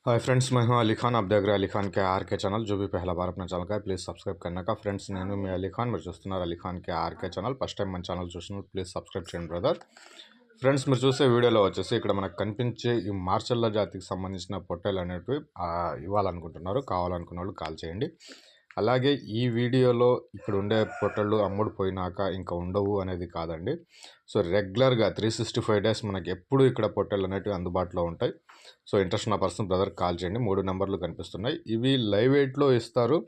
Hi friends, मैं हूं अली खान। आप देख रहे हैं अली खान के आर के चैनल। जो भी पहला बार अपना चैनल का है प्लीज़ सब्सक्రైబ్ करने का। ఫ్రెండ్స్ నేను మీ అలీ ఖాన్, మీరు చూస్తున్నారు అలీ ఖాన్ కే ఆర్కే ఛానల్. ఫస్ట్ టైం మన ఛానల్ చూస్తున్నారు ప్లీజ్ సబ్స్క్రైబ్ చేయండి బ్రదర్. ఫ్రెండ్స్, మీరు చూసే వీడియోలో వచ్చేసి ఇక్కడ మనకు కనిపించే ఈ మార్షల్ల జాతికి సంబంధించిన పొట్టేలు అనేటివి ఇవ్వాలనుకుంటున్నారు. కావాలనుకున్న వాళ్ళు కాల్ చేయండి. అలాగే ఈ వీడియోలో ఇక్కడ ఉండే పొట్టళ్ళు అమ్ముడు పోయినాక ఇంకా ఉండవు అనేది కాదండి. సో రెగ్యులర్గా 365 డేస్ మనకి ఎప్పుడు ఇక్కడ పొట్టళ్ళు అనేటివి అందుబాటులో ఉంటాయి. సో ఇంట్రెస్ట్ ఉన్న పర్సన్ బ్రదర్ కాల్ చేయండి. 3 నెంబర్లు కనిపిస్తున్నాయి. ఇవి లైవ్ వెయిట్లో ఇస్తారు.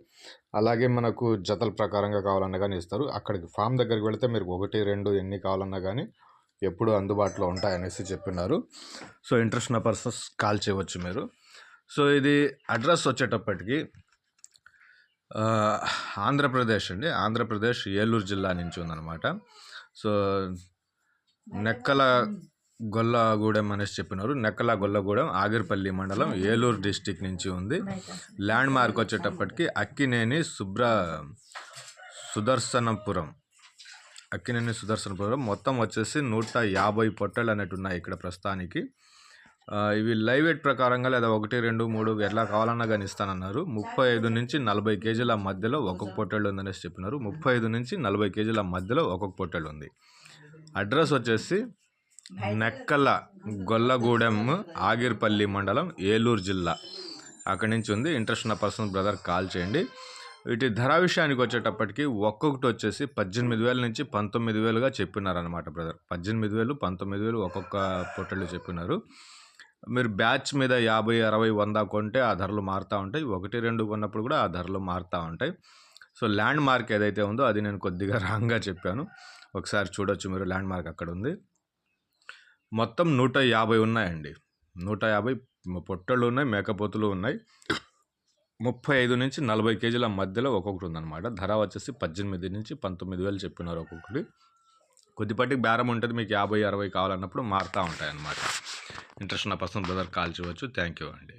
అలాగే మనకు జతల ప్రకారంగా కావాలన్నా కానీ ఇస్తారు. అక్కడికి ఫామ్ దగ్గరికి వెళితే మీరు 1, 2 ఎన్ని కావాలన్నా కానీ ఎప్పుడు అందుబాటులో ఉంటాయనేసి చెప్పినారు. సో ఇంట్రెస్ట్ ఉన్న పర్సన్స్ కాల్ చేయవచ్చు మీరు. సో ఇది అడ్రస్ వచ్చేటప్పటికి ఆంధ్రప్రదేశ్ అండి. ఆంధ్రప్రదేశ్ ఏలూరు జిల్లా నుంచి ఉందన్నమాట. సో నెక్కల గొల్లగూడెం అనేసి చెప్పినారు. నెక్కల గొల్లగూడెం ఆగిరిపల్లి మండలం ఏలూరు డిస్టిక్ నుంచి ఉంది. ల్యాండ్ మార్క్ వచ్చేటప్పటికి అక్కినేని సుదర్శనపురం. మొత్తం వచ్చేసి 150 పొట్టలు అనేవి ఉన్నాయి ఇక్కడ ప్రస్తుతానికి. ఇవి లైవ్ వెయిట్ ప్రకారంగా లేదా 1, 2, 3 ఎట్లా కావాలన్నా కానీ ఇస్తానన్నారు. 35 నుంచి 40 కేజీల మధ్యలో ఒక్కొక్క పొట్టేళ్ళు ఉందనేసి చెప్పినారు. 35 నుంచి 40 కేజీల మధ్యలో ఒక్కొక్క పొట్టేళ్ళు ఉంది. అడ్రస్ వచ్చేసి నెక్కల గొల్లగూడెం ఆగిరిపల్లి మండలం ఏలూరు జిల్లా అక్కడి నుంచి ఉంది. ఇంట్రెస్ట్ ఉన్న పర్సన్ బ్రదర్ కాల్ చేయండి. వీటి ధర విషయానికి వచ్చేటప్పటికి ఒక్కొక్కటి వచ్చేసి 18,000 నుంచి 19,000గా చెప్పినారనమాట బ్రదర్. 18,000, 19,000 ఒక్కొక్క పొట్టేళ్ళు చెప్పినారు. మీరు బ్యాచ్ మీద 50, 60, 100 కొంటే ఆ ధరలు మారుతూ ఉంటాయి. 1, 2 కొన్నప్పుడు కూడా ఆ ధరలు మారుతూ ఉంటాయి. సో ల్యాండ్ మార్క్ ఏదైతే ఉందో అది నేను కొద్దిగా రాంగ్గా చెప్పాను. ఒకసారి చూడొచ్చు మీరు. ల్యాండ్ మార్క్ అక్కడ ఉంది. మొత్తం 150 ఉన్నాయండి. 150 పొట్టళ్ళు ఉన్నాయి, మేకపోతులు ఉన్నాయి. 35 నుంచి 40 కేజీల మధ్యలో ఒక్కొక్కటి ఉందన్నమాట. ధర వచ్చేసి 18 నుంచి 19,000 చెప్పినారు ఒక్కొక్కటి. కొద్దిపాటికి బేరం ఉంటుంది. మీకు 50, 60 కావాలన్నప్పుడు మారుతూ ఉంటాయి అన్నమాట. ఇంట్రెస్ట్ ఉన్న పర్సన్ బ్రదర్ కాల్ చేయవచ్చు. థ్యాంక్ యూ అండి.